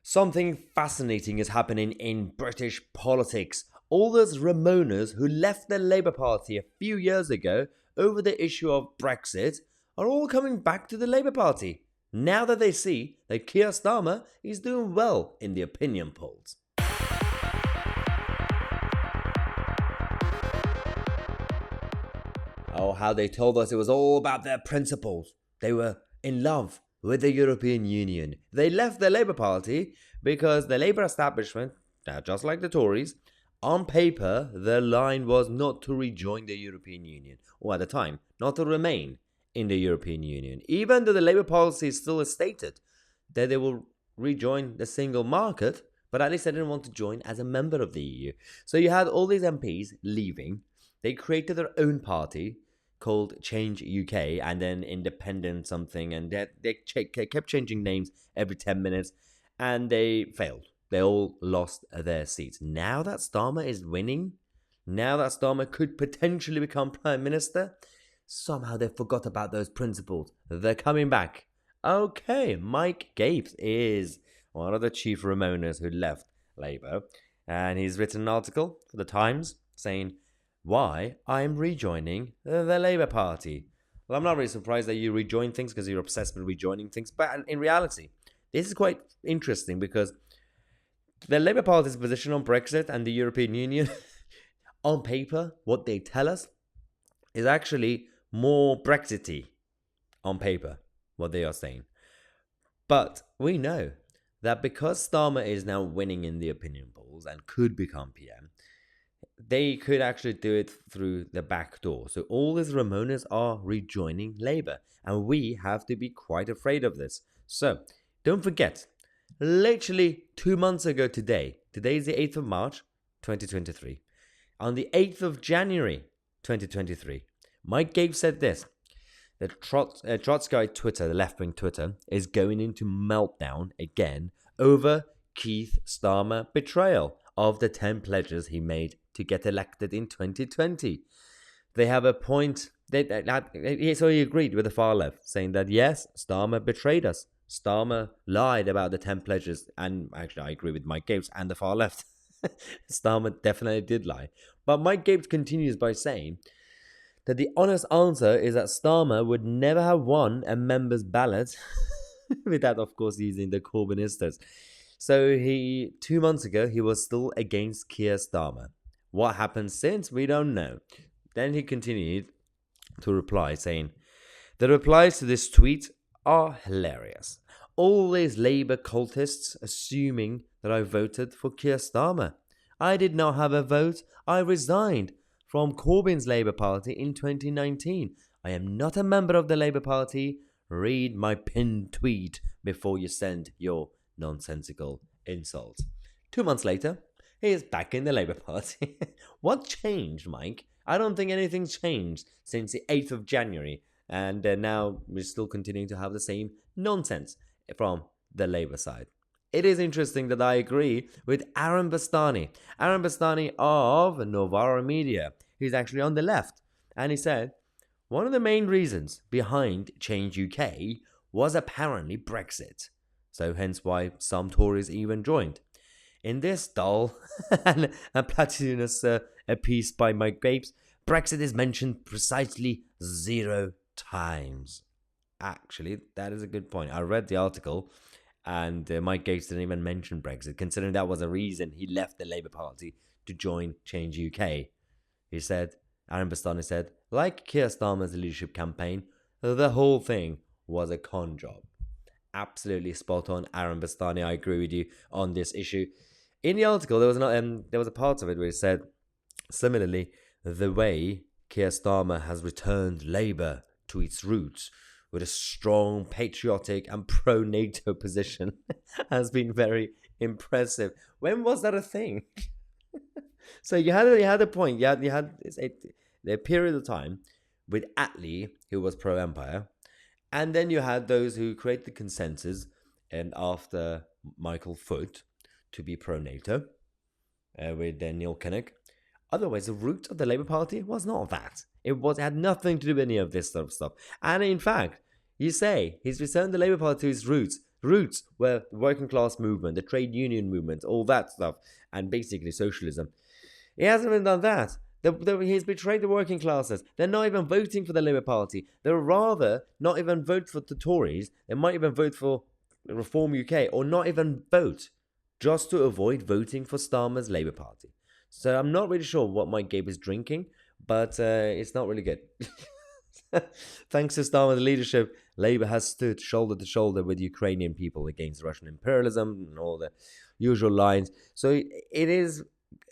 Something fascinating is happening in British politics. All those Rejoiners who left the Labour Party a few years ago over the issue of Brexit are all coming back to the Labour Party, now that they see that Keir Starmer is doing well in the opinion polls. Oh, how they told us it was all about their principles. They were in love with the European Union. They left the Labour Party because the Labour establishment, just like the Tories, on paper, their line was not to rejoin the European Union, or at the time, not to remain in the European Union, even though the Labour policy still stated that they will rejoin the single market, but at least they didn't want to join as a member of the EU. So you had all these MPs leaving. They created their own party called Change UK and then Independent something, and they kept changing names every 10 minutes, and they failed. They all lost their seats. Now that Starmer is winning, now that Starmer could potentially become Prime Minister, somehow they forgot about those principles. They're coming back. Okay, Mike Gapes is one of the chief Rejoiners who left Labour, and he's written an article for The Times saying why I'm rejoining the Labour Party. Well, I'm not really surprised that you rejoin things because you're obsessed with rejoining things, but in reality, this is quite interesting because the Labour Party's position on Brexit and the European Union, on paper, what they tell us is actually more Brexity on paper, what they are saying. But we know that because Starmer is now winning in the opinion polls and could become PM, they could actually do it through the back door. So all these Rejoiners are rejoining Labour, and we have to be quite afraid of this. So don't forget, literally 2 months ago today is the 8th of March 2023. On the 8th of January 2023, Mike Gapes said this: the Trotskyite Twitter, the left-wing Twitter, is going into meltdown again over Keir Starmer betrayal of the 10 pledges he made to get elected in 2020. They have a point. So he agreed with the far left, saying that yes, Starmer betrayed us. Starmer lied about the 10 pledges, and actually I agree with Mike Gapes and the far left. Starmer definitely did lie. But Mike Gapes continues by saying that the honest answer is that Starmer would never have won a member's ballot without, of course, using the Corbynistas. So 2 months ago, he was still against Keir Starmer. What happened since? We don't know. Then he continued to reply, saying, the replies to this tweet are hilarious. All these Labour cultists assuming that I voted for Keir Starmer. I did not have a vote. I resigned from Corbyn's Labour Party in 2019. I am not a member of the Labour Party. Read my pinned tweet before you send your nonsensical insults. 2 months later, he is back in the Labour Party. What changed, Mike? I don't think anything's changed since the 8th of January. And now we're still continuing to have the same nonsense from the Labour side. It is interesting that I agree with Aaron Bastani. Aaron Bastani of Novara Media. He's actually on the left. And he said, one of the main reasons behind Change UK was apparently Brexit. So hence why some Tories even joined. In this dull and platinous piece by Mike Gapes, Brexit is mentioned precisely 0 times. Actually, that is a good point. I read the article, and Mike Gapes didn't even mention Brexit, considering that was a reason he left the Labour Party to join Change UK. He said, Aaron Bastani said, like Keir Starmer's leadership campaign, the whole thing was a con job. Absolutely spot on, Aaron Bastani. I agree with you on this issue. In the article, there was a part of it where it said, similarly, the way Keir Starmer has returned Labour to its roots with a strong, patriotic and pro-NATO position has been very impressive. When was that a thing? So you had a point. You had a period of time with Attlee, who was pro-empire, and then you had those who created the consensus, and after Michael Foot, to be pro-NATO, with Neil Kinnock. Otherwise, the root of the Labour Party was not that. It had nothing to do with any of this sort of stuff. And in fact, you say he's returned the Labour Party to its roots roots were the working class movement, the trade union movement, all that stuff, and basically socialism. He hasn't even done that. He's betrayed the working classes. They're not even voting for the Labour Party. They'll rather not even vote for the Tories. They might even vote for Reform UK, or not even vote, just to avoid voting for Starmer's Labour Party. So I'm not really sure what Mike Gabe is drinking, but it's not really good. Thanks to Starmer's leadership, Labour has stood shoulder to shoulder with Ukrainian people against Russian imperialism and all the usual lines. So it is,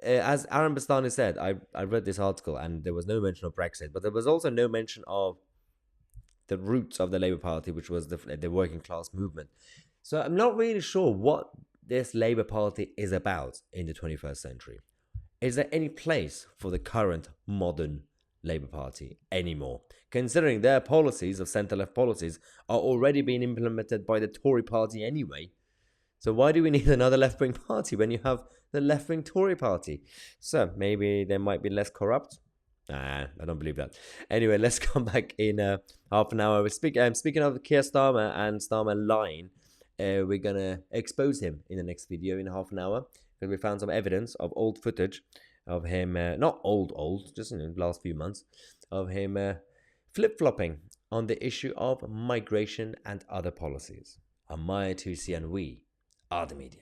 as Aaron Bastani said, I read this article and there was no mention of Brexit, but there was also no mention of the roots of the Labour Party, which was the working class movement. So I'm not really sure what this Labour Party is about in the 21st century. Is there any place for the current modern Labour Party anymore, considering their policies of centre-left policies are already being implemented by the Tory party anyway? So why do we need another left-wing party when you have the left-wing Tory party? So maybe they might be less corrupt? Nah, I don't believe that. Anyway, let's come back in half an hour. Speaking of Keir Starmer and Starmer lying, we're going to expose him in the next video in half an hour, because we found some evidence of old footage of him, not old, just in the last few months, of him flip-flopping on the issue of migration and other policies. I'm Mahyar, Tousi, and we are the media.